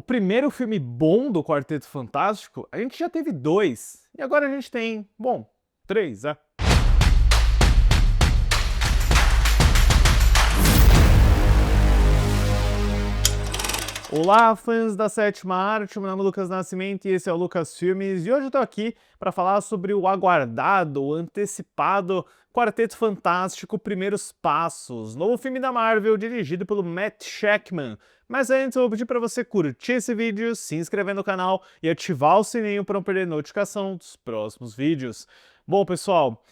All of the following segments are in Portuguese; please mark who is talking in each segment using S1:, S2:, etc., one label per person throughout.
S1: primeiro filme bom do Quarteto Fantástico, a gente já teve dois. E agora a gente tem, bom, três, é. Olá, fãs da sétima arte, meu nome é Lucas Nascimento e esse é o Lucas Filmes, e hoje eu tô aqui para falar sobre o aguardado, o antecipado Quarteto Fantástico Primeiros Passos, novo filme da Marvel dirigido pelo Matt Shakman. Mas antes eu vou pedir para você curtir esse vídeo, se inscrever no canal e ativar o sininho para não perder notificação dos próximos vídeos. Bom, pessoal,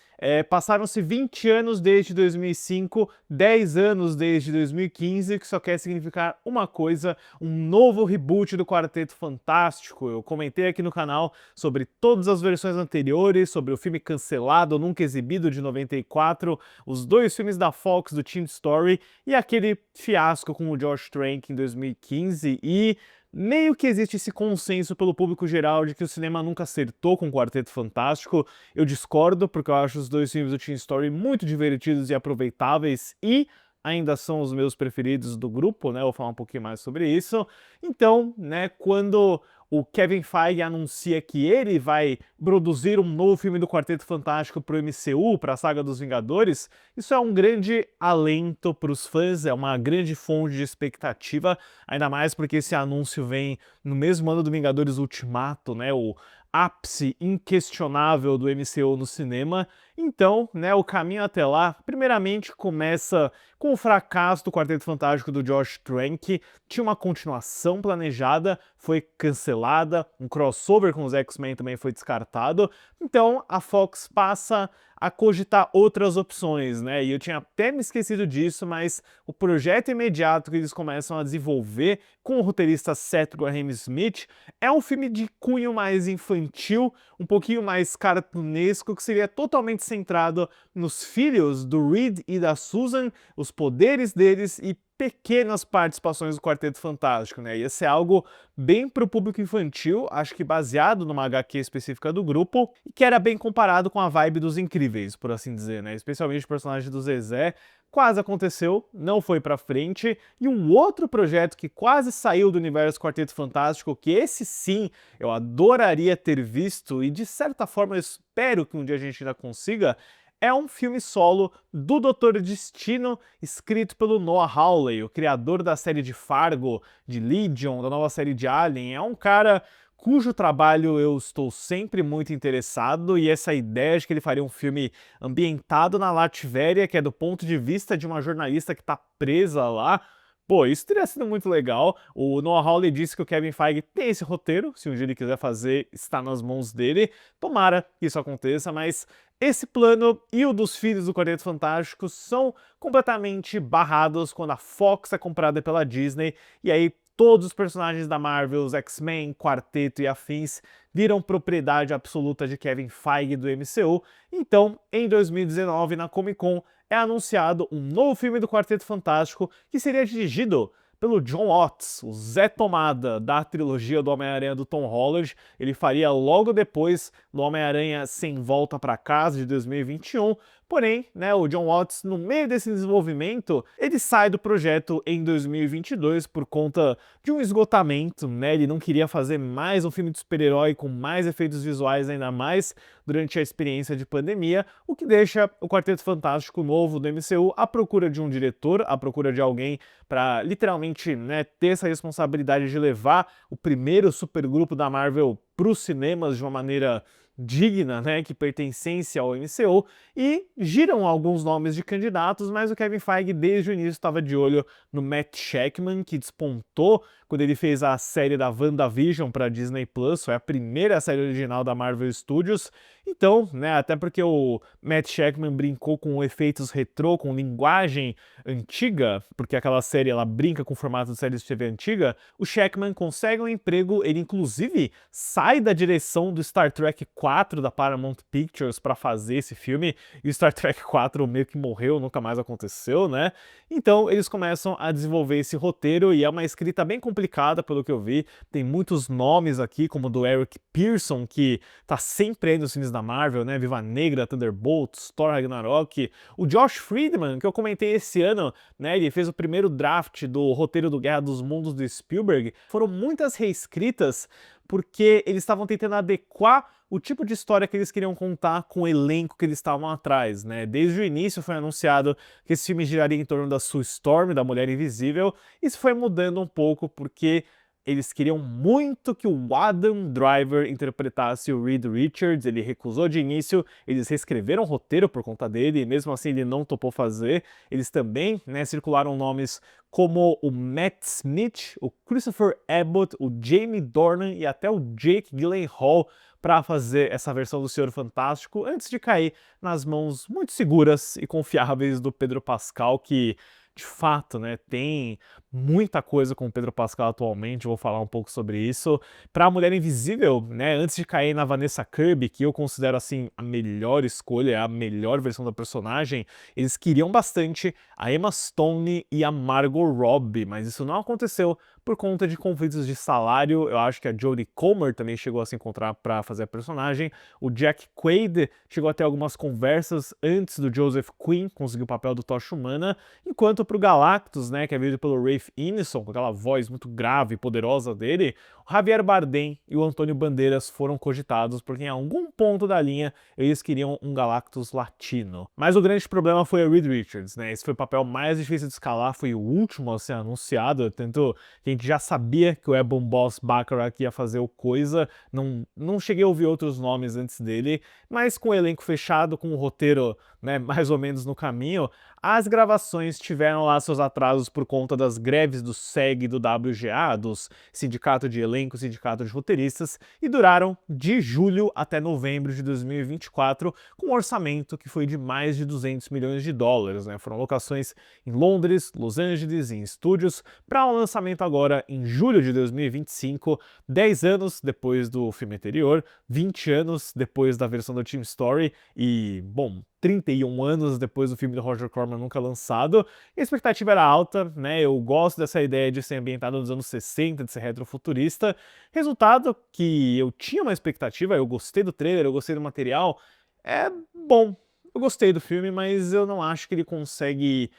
S1: passaram-se 20 anos desde 2005, 10 anos desde 2015, que só quer significar uma coisa, um novo reboot do Quarteto Fantástico. Eu comentei aqui no canal sobre todas as versões anteriores, sobre o filme cancelado, nunca exibido de 94, os dois filmes da Fox do Teen Story e aquele fiasco com o Josh Trank em 2015 e... meio que existe esse consenso pelo público geral de que o cinema nunca acertou com o Quarteto Fantástico. Eu discordo, porque eu acho os dois filmes do Teen Story muito divertidos e aproveitáveis e ainda são os meus preferidos do grupo, né? Eu vou falar um pouquinho mais sobre isso. Então, né, quando o Kevin Feige anuncia que ele vai produzir um novo filme do Quarteto Fantástico para o MCU, para a saga dos Vingadores, isso é um grande alento para os fãs, é uma grande fonte de expectativa, ainda mais porque esse anúncio vem no mesmo ano do Vingadores Ultimato, né, o ápice inquestionável do MCU no cinema. Então, né, o caminho até lá, primeiramente, começa com o fracasso do Quarteto Fantástico do Josh Trank. Tinha uma continuação planejada, foi cancelada, um crossover com os X-Men também foi descartado. Então, a Fox passa a cogitar outras opções, né? E eu tinha até me esquecido disso, mas o projeto imediato que eles começam a desenvolver com o roteirista Seth Graham Smith é um filme de cunho mais infantil, um pouquinho mais cartunesco, que seria totalmente centrado nos filhos do Reed e da Susan, os poderes deles e pequenas participações do Quarteto Fantástico, né? Ia ser algo bem pro público infantil, acho que baseado numa HQ específica do grupo, e que era bem comparado com a vibe dos Incríveis, por assim dizer, né? Especialmente o personagem do Zezé. Quase aconteceu, não foi pra frente, e um outro projeto que quase saiu do universo Quarteto Fantástico, que esse sim eu adoraria ter visto, e de certa forma eu espero que um dia a gente ainda consiga, é um filme solo do Doutor Destino, escrito pelo Noah Hawley, o criador da série de Fargo, de Legion, da nova série de Alien. É um cara cujo trabalho eu estou sempre muito interessado, e essa ideia de que ele faria um filme ambientado na Latvéria, que é do ponto de vista de uma jornalista que está presa lá, pô, isso teria sido muito legal. O Noah Hawley disse que o Kevin Feige tem esse roteiro, se um dia ele quiser fazer, está nas mãos dele. Tomara que isso aconteça, mas esse plano e o dos filhos do Quarteto Fantástico são completamente barrados quando a Fox é comprada pela Disney, e aí todos os personagens da Marvel, os X-Men, Quarteto e afins, viram propriedade absoluta de Kevin Feige do MCU. Então, em 2019, na Comic Con, é anunciado um novo filme do Quarteto Fantástico que seria dirigido pelo Jon Watts, o Zé Tomada da trilogia do Homem-Aranha do Tom Holland. Ele faria logo depois do Homem-Aranha Sem Volta para Casa, de 2021. Porém, né, o Jon Watts, no meio desse desenvolvimento, ele sai do projeto em 2022 por conta de um esgotamento, né? Ele não queria fazer mais um filme de super-herói com mais efeitos visuais, ainda mais durante a experiência de pandemia, o que deixa o Quarteto Fantástico novo do MCU à procura de um diretor, à procura de alguém para literalmente, né, ter essa responsabilidade de levar o primeiro supergrupo da Marvel para os cinemas de uma maneira digna, né, que pertencesse ao MCU, e giram alguns nomes de candidatos, mas o Kevin Feige desde o início estava de olho no Matt Shakman, que despontou quando ele fez a série da WandaVision para Disney Plus, foi a primeira série original da Marvel Studios. Então, né, até porque o Matt Shakman brincou com efeitos retrô, com linguagem antiga, porque aquela série ela brinca com o formato de série de TV antiga, o Shakman consegue um emprego, ele inclusive sai da direção do Star Trek 4 da Paramount Pictures para fazer esse filme, e o Star Trek 4 meio que morreu, nunca mais aconteceu, né? Então eles começam a desenvolver esse roteiro e é uma escrita bem complicada, pelo que eu vi. Tem muitos nomes aqui, como o do Eric Pearson, que tá sempre aí nos filmes da Marvel, né? Viva Negra, Thunderbolts, Thor Ragnarok. O Josh Friedman, que eu comentei esse ano, né? Ele fez o primeiro draft do roteiro do Guerra dos Mundos do Spielberg. Foram muitas reescritas porque eles estavam tentando adequar o tipo de história que eles queriam contar com o elenco que eles estavam atrás, né? Desde o início foi anunciado que esse filme giraria em torno da Sue Storm, da Mulher Invisível. Isso foi mudando um pouco porque eles queriam muito que o Adam Driver interpretasse o Reed Richards, ele recusou de início, eles reescreveram o roteiro por conta dele, e mesmo assim ele não topou fazer. Eles também, né, circularam nomes como o Matt Smith, o Christopher Abbott, o Jamie Dornan e até o Jake Gyllenhaal para fazer essa versão do Senhor Fantástico, antes de cair nas mãos muito seguras e confiáveis do Pedro Pascal, que de fato, né, tem muita coisa com o Pedro Pascal atualmente, vou falar um pouco sobre isso. Para a Mulher Invisível, né, antes de cair na Vanessa Kirby, que eu considero assim a melhor escolha, a melhor versão da personagem, eles queriam bastante a Emma Stone e a Margot Robbie, mas isso não aconteceu por conta de conflitos de salário. Eu acho que a Jodie Comer também chegou a se encontrar para fazer a personagem. O Jack Quaid chegou a ter algumas conversas antes do Joseph Quinn conseguir o papel do Tocha Humana, enquanto para o Galactus, né, que é vivido pelo Ralph Ineson, com aquela voz muito grave e poderosa dele, o Javier Bardem e o Antônio Bandeiras foram cogitados porque em algum ponto da linha eles queriam um Galactus latino. Mas o grande problema foi o Reed Richards, né? Esse foi o papel mais difícil de escalar, foi o último a ser anunciado, tanto que a gente já sabia que o Ebon Boss Bacharach ia fazer o Coisa, não cheguei a ouvir outros nomes antes dele, mas com o elenco fechado, com o roteiro, né, mais ou menos no caminho, as gravações tiveram lá seus atrasos por conta das greves do SEG e do WGA, dos Sindicato de Elenco, Sindicato de Roteiristas, e duraram de julho até novembro de 2024, com um orçamento que foi de mais de 200 milhões de dólares, né? Foram locações em Londres, Los Angeles e em estúdios, para um lançamento agora em julho de 2025, 10 anos depois do filme anterior, 20 anos depois da versão do Team Story e, bom, 31 anos depois do filme do Roger Corman nunca lançado. A expectativa era alta, né? Eu gosto dessa ideia de ser ambientado nos anos 60, de ser retrofuturista. Resultado que eu tinha uma expectativa, eu gostei do trailer, eu gostei do material. É bom, eu gostei do filme, mas eu não acho que ele consegue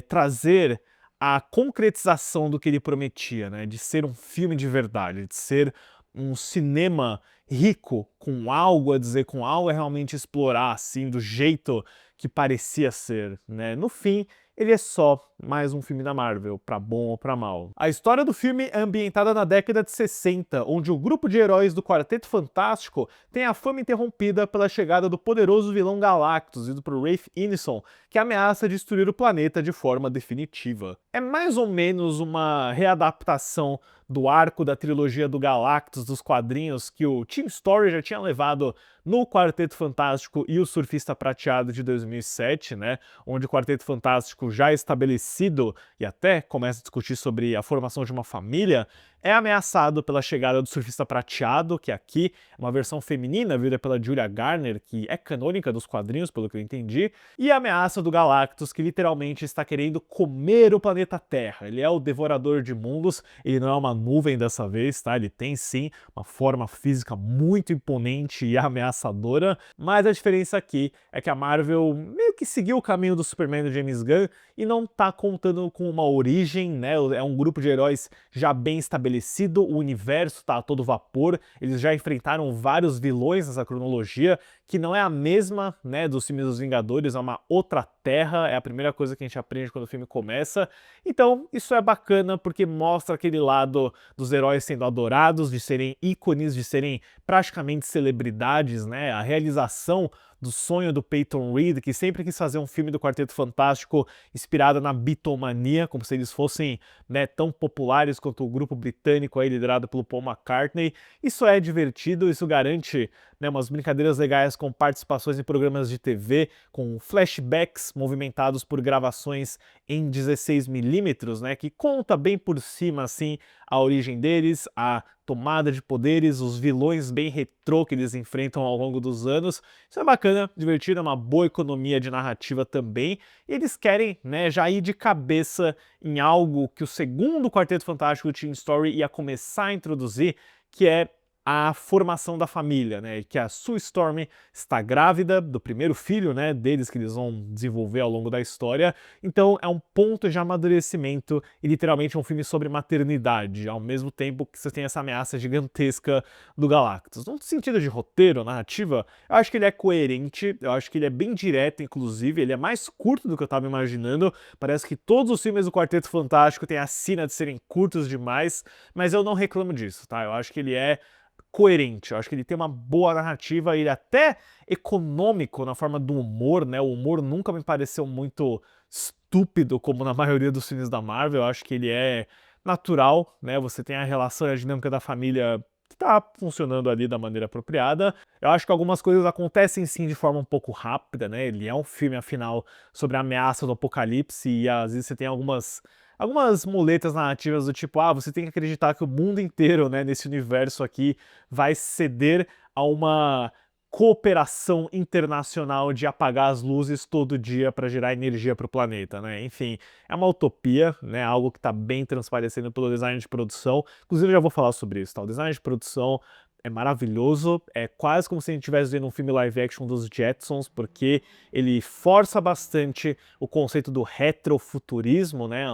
S1: trazer a concretização do que ele prometia, né? De ser um filme de verdade, de ser um cinema rico, com algo a dizer, com algo a realmente explorar, assim, do jeito que parecia ser, né? No fim, ele é só mais um filme da Marvel, pra bom ou pra mal. A história do filme é ambientada na década de 60, onde o grupo de heróis do Quarteto Fantástico tem a fama interrompida pela chegada do poderoso vilão Galactus, vindo por Ralph Ineson, que ameaça destruir o planeta de forma definitiva. É mais ou menos uma readaptação do arco da trilogia do Galactus dos quadrinhos que o Team Story já tinha levado no Quarteto Fantástico e o Surfista Prateado de 2007, né, onde o Quarteto Fantástico já estabelecido e até começa a discutir sobre a formação de uma família, é ameaçado pela chegada do Surfista Prateado, que aqui é uma versão feminina vivida pela Julia Garner, que é canônica dos quadrinhos, pelo que eu entendi, e a ameaça do Galactus, que literalmente está querendo comer o planeta Terra. Ele é o devorador de mundos, ele não é uma nuvem dessa vez, tá? Ele tem sim uma forma física muito imponente e ameaçadora, mas a diferença aqui é que a Marvel meio que seguiu o caminho do Superman do James Gunn e não tá contando com uma origem, né? É um grupo de heróis já bem estabelecido, o universo tá a todo vapor, eles já enfrentaram vários vilões nessa cronologia, que não é a mesma, né, dos filmes dos Vingadores, é uma outra terra, é a primeira coisa que a gente aprende quando o filme começa. Então, isso é bacana porque mostra aquele lado dos heróis sendo adorados, de serem ícones, de serem praticamente celebridades, né? A realização do sonho do Peyton Reed, que sempre quis fazer um filme do Quarteto Fantástico inspirado na Beatlemania, como se eles fossem, né, tão populares quanto o grupo britânico aí liderado pelo Paul McCartney. Isso é divertido, isso garante, né, umas brincadeiras legais com participações em programas de TV, com flashbacks movimentados por gravações em 16mm, né, que conta bem por cima, assim, a origem deles, a tomada de poderes, os vilões bem retrô que eles enfrentam ao longo dos anos. Isso é bacana, divertido, é uma boa economia de narrativa também. E eles querem, né, já ir de cabeça em algo que o segundo Quarteto Fantástico Teen Story ia começar a introduzir, que é a formação da família, né, que a Sue Storm está grávida do primeiro filho, né, deles que eles vão desenvolver ao longo da história, então é um ponto de amadurecimento e literalmente um filme sobre maternidade, ao mesmo tempo que você tem essa ameaça gigantesca do Galactus. No sentido de roteiro, narrativa, eu acho que ele é coerente, eu acho que ele é bem direto, inclusive, ele é mais curto do que eu estava imaginando, parece que todos os filmes do Quarteto Fantástico têm a sina de serem curtos demais, mas eu não reclamo disso, tá? Eu acho que ele é coerente, eu acho que ele tem uma boa narrativa, ele é até econômico na forma do humor, né? O humor nunca me pareceu muito estúpido como na maioria dos filmes da Marvel, eu acho que ele é natural, né? Você tem a relação e a dinâmica da família que tá funcionando ali da maneira apropriada. Eu acho que algumas coisas acontecem sim de forma um pouco rápida, né? Ele é um filme, afinal, sobre a ameaça do apocalipse e às vezes você tem algumas muletas narrativas do tipo, você tem que acreditar que o mundo inteiro, né, nesse universo aqui, vai ceder a uma cooperação internacional de apagar as luzes todo dia para gerar energia para o planeta, né? Enfim, é uma utopia, né? Algo que está bem transparecendo pelo design de produção. Inclusive, eu já vou falar sobre isso, tá? O design de produção é maravilhoso, é quase como se a gente estivesse vendo um filme live action dos Jetsons, porque ele força bastante o conceito do retrofuturismo, né?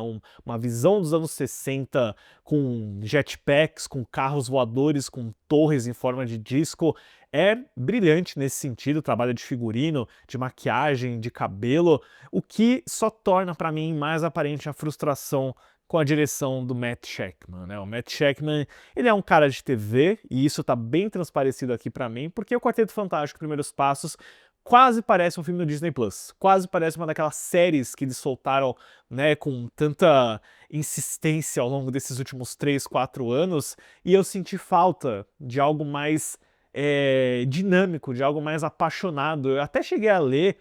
S1: Uma visão dos anos 60 com jetpacks, com carros voadores, com torres em forma de disco. É brilhante nesse sentido, trabalho de figurino, de maquiagem, de cabelo, o que só torna para mim mais aparente a frustração com a direção do Matt Shakman, né? O Matt Shakman, ele é um cara de TV, e isso tá bem transparecido aqui pra mim, porque o Quarteto Fantástico Primeiros Passos quase parece um filme do Disney Plus, quase parece uma daquelas séries que eles soltaram, né, com tanta insistência ao longo desses últimos 3, 4 anos, e eu senti falta de algo mais dinâmico, de algo mais apaixonado. Eu até cheguei a ler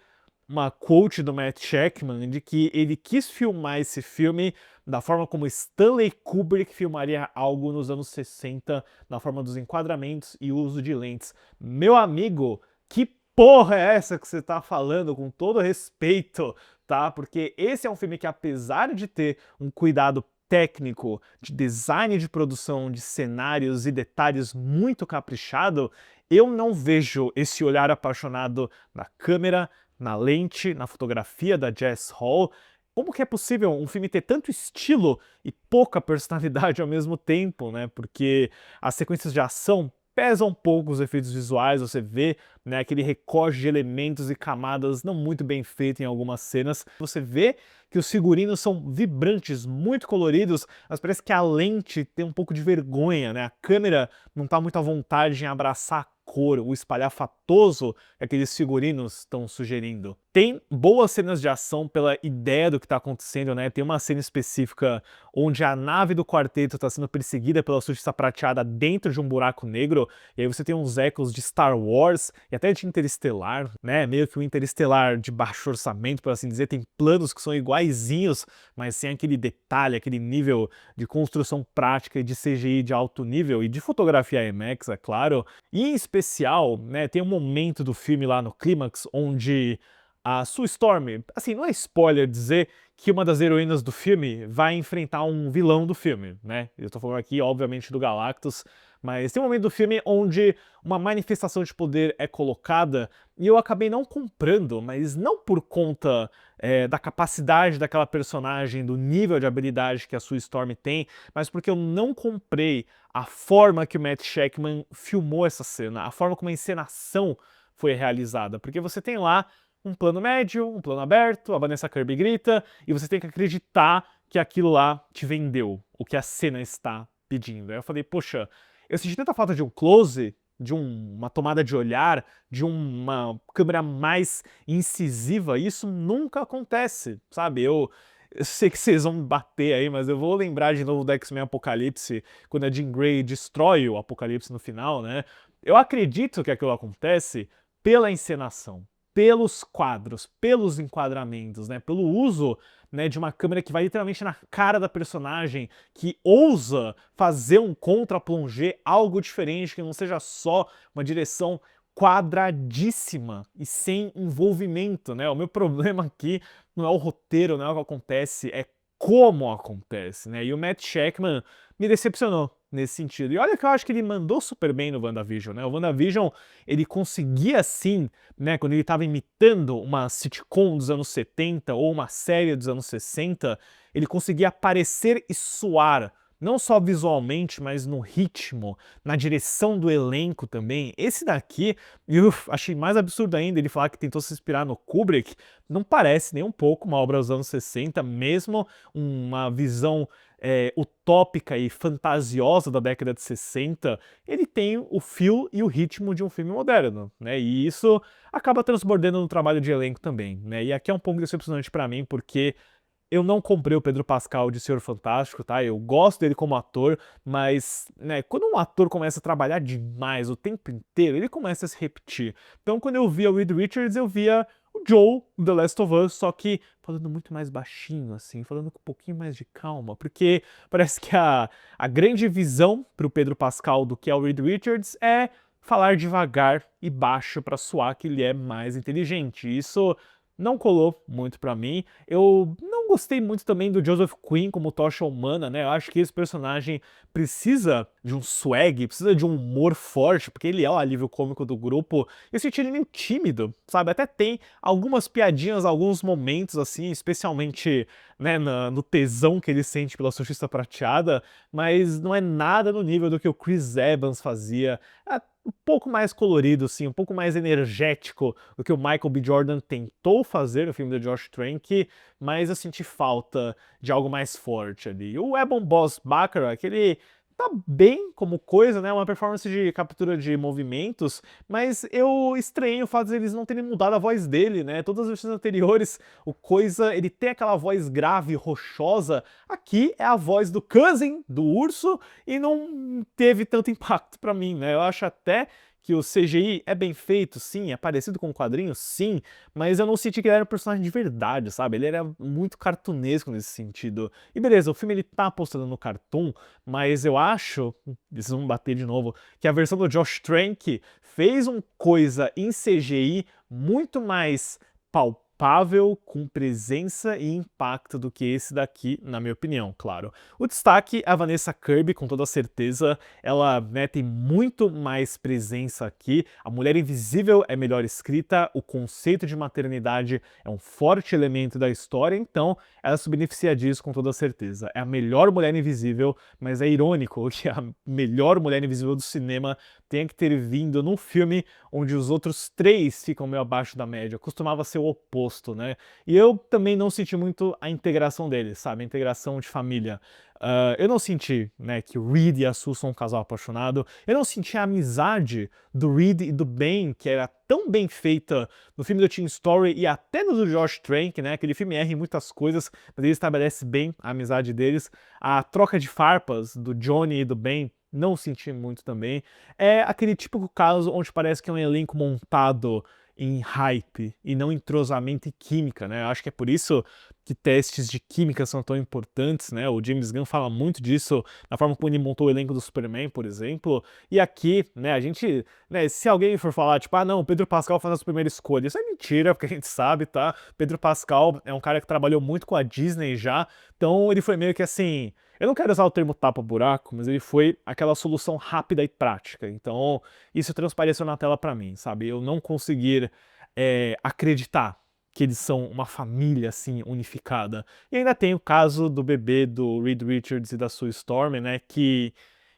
S1: uma quote do Matt Shakman de que ele quis filmar esse filme da forma como Stanley Kubrick filmaria algo nos anos 60, na forma dos enquadramentos e uso de lentes. Meu amigo, que porra é essa que você tá falando, com todo respeito, tá? Porque esse é um filme que, apesar de ter um cuidado técnico, de design de produção, de cenários e detalhes muito caprichado, eu não vejo esse olhar apaixonado na câmera, na lente, na fotografia da Jess Hall. Como que é possível um filme ter tanto estilo e pouca personalidade ao mesmo tempo, né? Porque as sequências de ação pesam um pouco os efeitos visuais, você vê, né, aquele recorte de elementos e camadas não muito bem feito em algumas cenas. Você vê que os figurinos são vibrantes, muito coloridos, mas parece que a lente tem um pouco de vergonha, né? A câmera não tá muito à vontade em abraçar a cor, o espalhafatoso que aqueles figurinos estão sugerindo. Tem boas cenas de ação pela ideia do que está acontecendo, né? Tem uma cena específica onde a nave do quarteto está sendo perseguida pela Surfista Prateada dentro de um buraco negro, e aí você tem uns ecos de Star Wars e até de Interestelar, né? Meio que um Interestelar de baixo orçamento, por assim dizer, tem planos que são iguaizinhos, mas sem aquele detalhe, aquele nível de construção prática e de CGI de alto nível e de fotografia IMAX, é claro. E em especial, né, tem um momento do filme lá no clímax onde a Sue Storm, assim, não é spoiler dizer que uma das heroínas do filme vai enfrentar um vilão do filme, né? Eu tô falando aqui, obviamente, do Galactus, mas tem um momento do filme onde uma manifestação de poder é colocada e eu acabei não comprando, mas não por conta da capacidade daquela personagem, do nível de habilidade que a Sue Storm tem, mas porque eu não comprei a forma que o Matt Shakman filmou essa cena, a forma como a encenação foi realizada, porque você tem lá um plano médio, um plano aberto, a Vanessa Kirby grita, e você tem que acreditar que aquilo lá te vendeu, o que a cena está pedindo. Aí eu falei, poxa, eu senti tanta falta de um close, de uma tomada de olhar, de uma câmera mais incisiva, isso nunca acontece, sabe? Eu sei que vocês vão me bater aí, mas eu vou lembrar de novo do X-Men Apocalipse, quando a Jean Grey destrói o Apocalipse no final, né? Eu acredito que aquilo acontece pela encenação. pelos quadros, pelos enquadramentos, né, pelo uso, né, de uma câmera que vai literalmente na cara da personagem, que ousa fazer um contra-plongé, algo diferente, que não seja só uma direção quadradíssima e sem envolvimento, né? O meu problema aqui não é o roteiro, não é o que acontece, é como acontece, né? E o Matt Shakman me decepcionou nesse sentido. E olha que eu acho que ele mandou super bem no WandaVision, né? O WandaVision, ele conseguia sim, né, quando ele estava imitando uma sitcom dos anos 70 ou uma série dos anos 60, ele conseguia aparecer e soar não só visualmente, mas no ritmo, na direção do elenco também. Esse daqui, eu achei mais absurdo ainda ele falar que tentou se inspirar no Kubrick, não parece nem um pouco uma obra dos anos 60, mesmo uma visão utópica e fantasiosa da década de 60, ele tem o feel e o ritmo de um filme moderno, né? E isso acaba transbordando no trabalho de elenco também, né? E aqui é um pouco decepcionante pra mim, porque eu não comprei o Pedro Pascal de Senhor Fantástico, tá? Eu gosto dele como ator, mas, né, quando um ator começa a trabalhar demais o tempo inteiro, ele começa a se repetir. Então, quando eu via o Reed Richards, eu via o Joel, do The Last of Us, só que falando muito mais baixinho, assim, falando com um pouquinho mais de calma, porque parece que a grande visão pro Pedro Pascal do que é o Reed Richards é falar devagar e baixo pra soar que ele é mais inteligente. Isso não colou muito pra mim. Eu não gostei muito também do Joseph Quinn como Tocha Humana, né? Eu acho que esse personagem precisa de um swag, precisa de um humor forte, porque ele é o alívio cômico do grupo. Eu senti ele meio tímido, sabe? Até tem algumas piadinhas, alguns momentos, assim, especialmente, né, no tesão que ele sente pela surfista prateada, mas não é nada no nível do que o Chris Evans fazia. É um pouco mais colorido, sim, um pouco mais energético do que o Michael B. Jordan tentou fazer no filme do Josh Trank, mas eu senti falta de algo mais forte ali. O Ebon Boss-Baccarat, ele tá bem como coisa, né, uma performance de captura de movimentos, mas eu estranhei o fato de eles não terem mudado a voz dele, né, todas as versões anteriores, o Coisa, ele tem aquela voz grave, rochosa, aqui é a voz do cousin, do urso, e não teve tanto impacto pra mim, né, eu acho até que o CGI é bem feito, sim, é parecido com o quadrinho, sim, mas eu não senti que ele era um personagem de verdade, sabe? Ele era muito cartunesco nesse sentido. E beleza, o filme ele tá apostando no cartoon, mas eu acho, vocês vão bater de novo, que a versão do Josh Trank fez uma coisa em CGI muito mais palpável, com presença e impacto do que esse daqui, na minha opinião, claro. O destaque é a Vanessa Kirby, com toda certeza, ela, né, tem muito mais presença aqui, a Mulher Invisível é melhor escrita, o conceito de maternidade é um forte elemento da história, então ela se beneficia disso com toda certeza. É a melhor Mulher Invisível, mas é irônico que a melhor Mulher Invisível do cinema tenha que ter vindo num filme onde os outros três ficam meio abaixo da média. Costumava ser o oposto, né? E eu também não senti muito a integração deles, sabe? A integração de família. Eu não senti, né, que o Reed e a Sue são um casal apaixonado. Eu não senti a amizade do Reed e do Ben, que era tão bem feita no filme do Teen Story e até no do Josh Trank, né? Aquele filme erra em muitas coisas, mas ele estabelece bem a amizade deles. A troca de farpas do Johnny e do Ben não senti muito também. É aquele típico caso onde parece que é um elenco montado em hype e não em entrosamento e química, né? Eu acho que é por isso que testes de química são tão importantes, né? O James Gunn fala muito disso na forma como ele montou o elenco do Superman, por exemplo. E aqui, né, a gente, né, se alguém for falar, tipo, ah, não, o Pedro Pascal faz a sua primeira escolha, isso é mentira, porque a gente sabe, tá? Pedro Pascal é um cara que trabalhou muito com a Disney já, então ele foi meio que assim, eu não quero usar o termo tapa-buraco, mas ele foi aquela solução rápida e prática. Então, isso transpareceu na tela pra mim, sabe? Eu não conseguir acreditar que eles são uma família, assim, unificada. E ainda tem o caso do bebê do Reed Richards e da Sue Storm, né? Que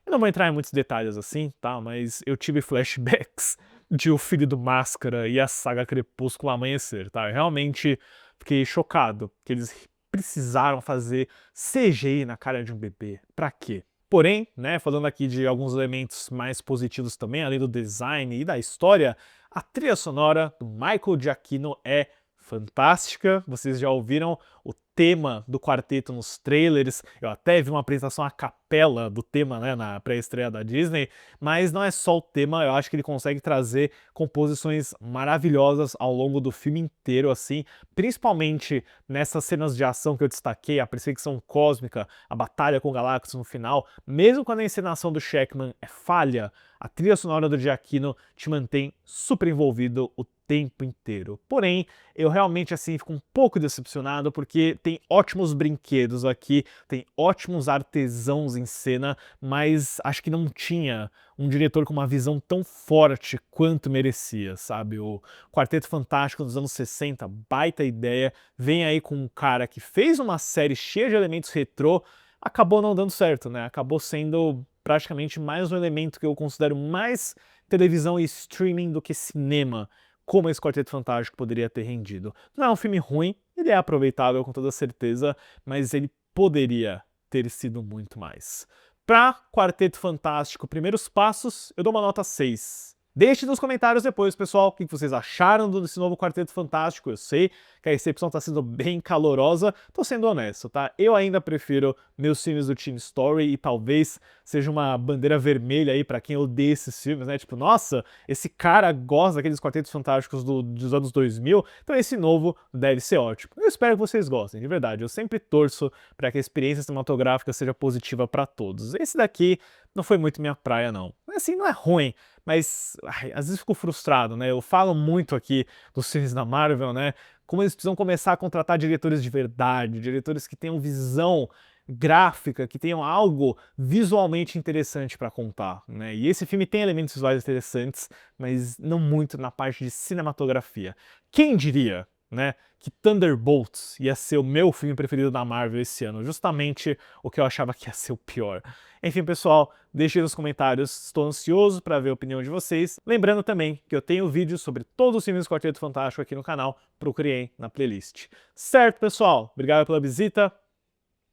S1: eu não vou entrar em muitos detalhes assim, tá? Mas eu tive flashbacks de O Filho do Máscara e a saga Crepúsculo Amanhecer, tá? Eu realmente fiquei chocado que eles precisaram fazer CGI na cara de um bebê. Pra quê? Porém, né, falando aqui de alguns elementos mais positivos também, além do design e da história, a trilha sonora do Michael Giacchino é fantástica. Vocês já ouviram o tema do quarteto nos trailers, eu até vi uma apresentação a capela capela do tema, né, na pré-estreia da Disney, mas não é só o tema, eu acho que ele consegue trazer composições maravilhosas ao longo do filme inteiro, assim, principalmente nessas cenas de ação que eu destaquei, a perseguição cósmica, a batalha com o Galactus no final, mesmo quando a encenação do Shackman é falha, a trilha sonora do Giacchino te mantém super envolvido o tempo inteiro. Porém, eu realmente assim fico um pouco decepcionado porque tem ótimos brinquedos aqui, tem ótimos artesãos em cena, mas acho que não tinha um diretor com uma visão tão forte quanto merecia, sabe? O Quarteto Fantástico dos anos 60, baita ideia, vem aí com um cara que fez uma série cheia de elementos retrô, acabou não dando certo, né? Acabou sendo praticamente mais um elemento que eu considero mais televisão e streaming do que cinema, como esse Quarteto Fantástico poderia ter rendido. Não é um filme ruim, ele é aproveitável com toda certeza, mas ele poderia ter sido muito mais. Para Quarteto Fantástico Primeiros Passos, eu dou uma nota 6. Deixe nos comentários depois, pessoal, o que vocês acharam desse novo Quarteto Fantástico. Eu sei que a recepção tá sendo bem calorosa, tô sendo honesto, tá? Eu ainda prefiro meus filmes do Teen Story e talvez seja uma bandeira vermelha aí pra quem odeia esses filmes, né? Tipo, nossa, esse cara gosta daqueles Quartetos Fantásticos dos anos 2000, então esse novo deve ser ótimo. Eu espero que vocês gostem, de verdade. Eu sempre torço pra que a experiência cinematográfica seja positiva pra todos. Esse daqui não foi muito minha praia, não. Assim, não é ruim, mas às vezes fico frustrado, né? Eu falo muito aqui dos filmes da Marvel, né? Como eles precisam começar a contratar diretores de verdade, diretores que tenham visão gráfica, que tenham algo visualmente interessante para contar, né? E esse filme tem elementos visuais interessantes, mas não muito na parte de cinematografia. Quem diria, né, que Thunderbolts ia ser o meu filme preferido da Marvel esse ano, justamente o que eu achava que ia ser o pior. Enfim, pessoal, deixem nos comentários, estou ansioso para ver a opinião de vocês. Lembrando também que eu tenho vídeos sobre todos os filmes do Quarteto Fantástico aqui no canal, procurem na playlist. Certo, pessoal? Obrigado pela visita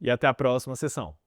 S1: e até a próxima sessão.